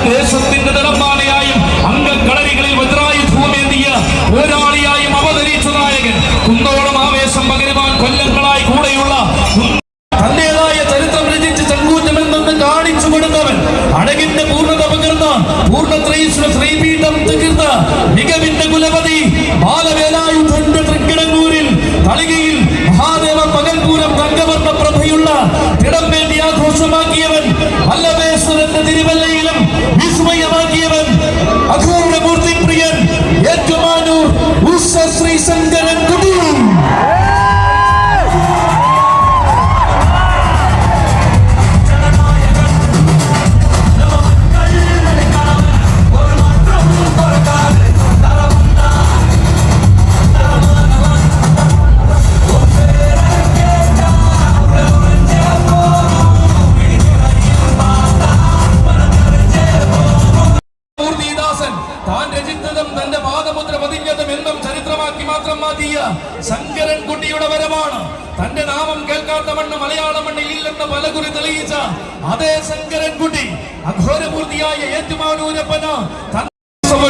ദേശത്തിന്റെ നിറമാലയായും അംഗക്കളരികളിൽ വജ്രായുധൂമേന്തിയ പോരാളിയായും അവതരിച്ച നായകൻ. കുന്നോളം ആവേശം പകരുവാൻ കൊല്ലങ്ങളായി കൂടെയുള്ള തന്റേതായ ചരിത്രം രചിച്ച് ചങ്കൂറ്റമെന്ന് കാണിച്ചു കൊടുത്തവൻ. അഴകിന്റെ പൂർണ്ണത പകർന്ന പൂർണ്ണത്രയീശ്വര ശ്രീപീഠം തീർത്ത മികവിന്റെ കുലപതി ബാലവേലായുധന്റെ തൃക്കിടങ്ങൂരിൽ തളികയിൽ മഹാദേവ പകൽപൂരം തങ്കവർണ്ണ പ്രഭയുള്ള തിടം വേണ്ടി ആഘോഷമാക്കിയവൻ. വല്ലഭേശ്വരന്റെ തിരുവല്ലയിലും വിസ്മയമാക്കിയവൻ. അഘോരമൂർത്തി പ്രിയൻ ഏറ്റുമാനൂർ ശ്രീ ശങ്കരൻ കുട്ടി. ശങ്കരൻ കുട്ടിയുടെ വരമാണ്. തന്റെ നാമം കേൾക്കാത്ത മണ്ണ് മലയാള മണ്ണിൽ ഇല്ലെന്ന് പലകുറി തെളിയിച്ച അതേ ശങ്കരൻ കുട്ടി അഘോരമൂർത്തിയായ ഏറ്റുമാനൂരപ്പന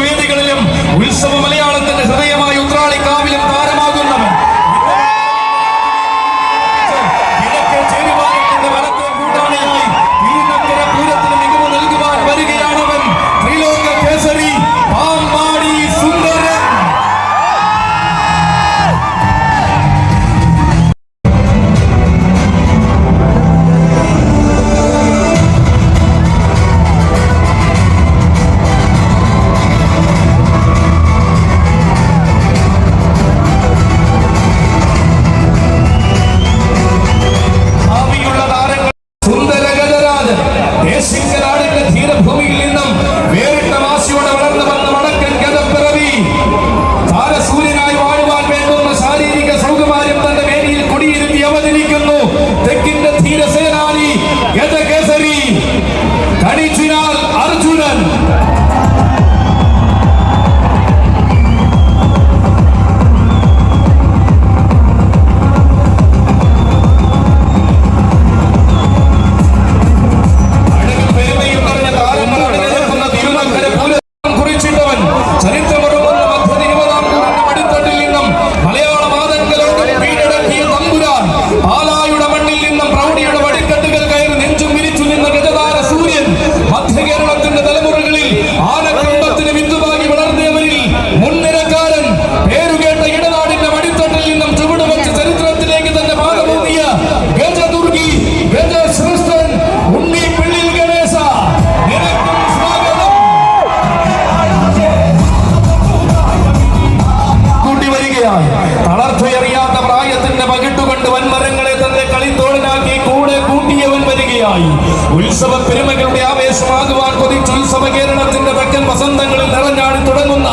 വേദികളിലും ഉത്സവ മലയാളത്തിന്റെ ഹൃദയമായ ഉത്രാളിക്കാവിലും താരമാകുന്നവൻ. കിഴക്കേ ചേരുവാനത്തിന്റെ വലത്തെ കൂട്ടാളിയായി തിരുനക്കര പൂരത്തിന് മികവ് നൽകുവാൻ വരികയാണവൻ. ത്രിലോക കേസരി പാമ്പാടി സുന്ദരൻ. തളർച്ചയറിയാത്ത പ്രായത്തിന്റെ പകിട്ടുകൊണ്ട് വൻമരങ്ങളെ തന്റെ കളിത്തോളിനാക്കി കൂടെ കൂട്ടിയവൻ വരികയായി. ഉത്സവ പെരുമകളുടെ ആവേശമാകുവാൻ കൊതിച്ച് ഉത്സവ കേരളത്തിന്റെ തെക്കൻ വസന്തങ്ങളിൽ നിറഞ്ഞാടി തുടങ്ങുന്ന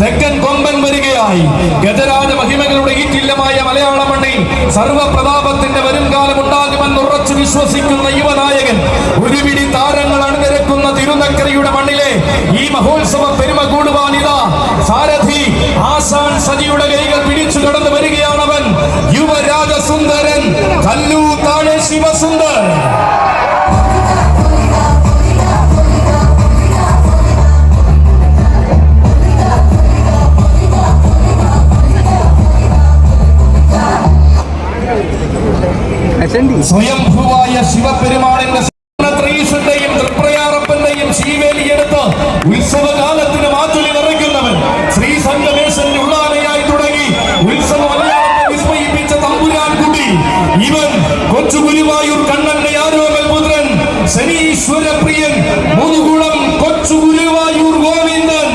തെക്കൻ കൊമ്പൻ വരികയായി. ഗജരാജ മഹിമകളുടെ ഈറ്റില്ലമായ മലയാള മണ്ണിൽ സർവപ്രതാപത്തിന്റെ വരും കാലം ഉണ്ടാകുമെന്ന് ഉറച്ചു വിശ്വസിക്കുന്ന യുവനായകൻ. ഒരുപിടി താരങ്ങൾ അണിനിരക്കുന്ന തിരുനക്കരയുടെ മണ്ണിലെ ഈ മഹോത്സവ പെരുമ കൂടുവാനിതാ സാരഥി ആസാൻ സജിയുടെ കൈകൾ പിടിച്ചു കടന്നു വരികയാണവൻ. യുവരാജസുന്ദരൻ കല്ലൂ താഴെ ശിവസുന്ദർ. സ്വയംഭൂവായ ശിവപെരുമാളിന്റെ ത്രയീശന്റെയും തൃപ്രയാറപ്പന്റെയും ശീവേലിയെടുത്ത് ഉത്സവകാലത്തിന് മാറ്റുലി നിറയ്ക്കുന്നവൻ. ശ്രീ സംഗമേശന്റെ ഉള്ളാനയായി തുടങ്ങി ഉത്സവ മലയാളത്തെ വിസ്മയിപ്പിച്ച തമ്പുരാൻ കുട്ടി. ഇവൻ കൊച്ചു ഗുരുവായൂർ കണ്ണന്റെ ആരോമൽ പുത്രൻ ശനീശ്വര പ്രിയൻ മുതുകുളം കൊച്ചു ഗുരുവായൂർ ഗോവിന്ദൻ.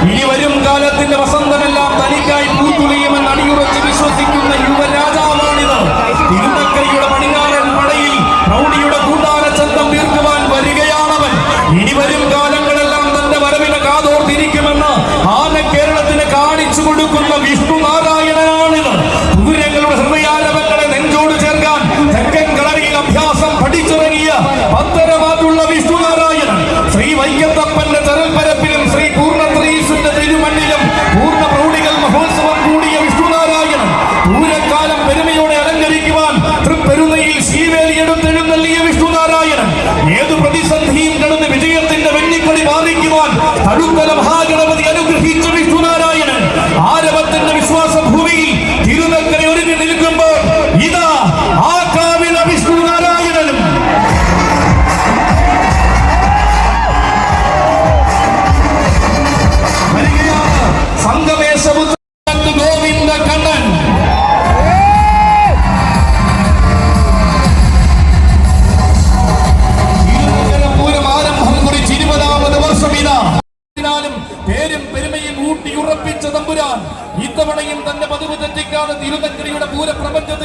ഇനി വരും കാലത്തിന്റെ വസന്തമെല്ലാം തനിക്കായി പൂത്തുളിയുമെന്ന് അടിയുറച്ച് വിശ്വസിക്കുന്ന യുവരാജാവാണിത്. തിരുനക്കരയുടെ പടിഞ്ഞാറൻ പടയിൽ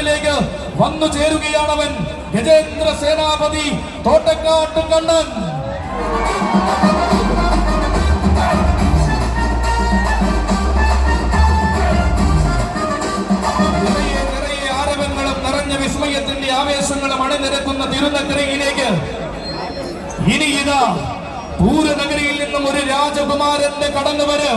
മണ്ഡലത്തിലേക്ക് വന്നു ചേരുകയാണവൻ. ഗജേന്ദ്ര സേനാപതി തോട്ടക്കാട്ട് കണ്ണൻ. ആരവങ്ങളും നിറഞ്ഞ വിസ്മയത്തിന്റെ ആവേശങ്ങളും അണിനിരക്കുന്ന തിരുനഗരിയിലേക്ക് ഇനി ഇതാ പൂരനഗരിയിൽ നിന്നും ഒരു രാജകുമാരന്റെ കടന്നുവര്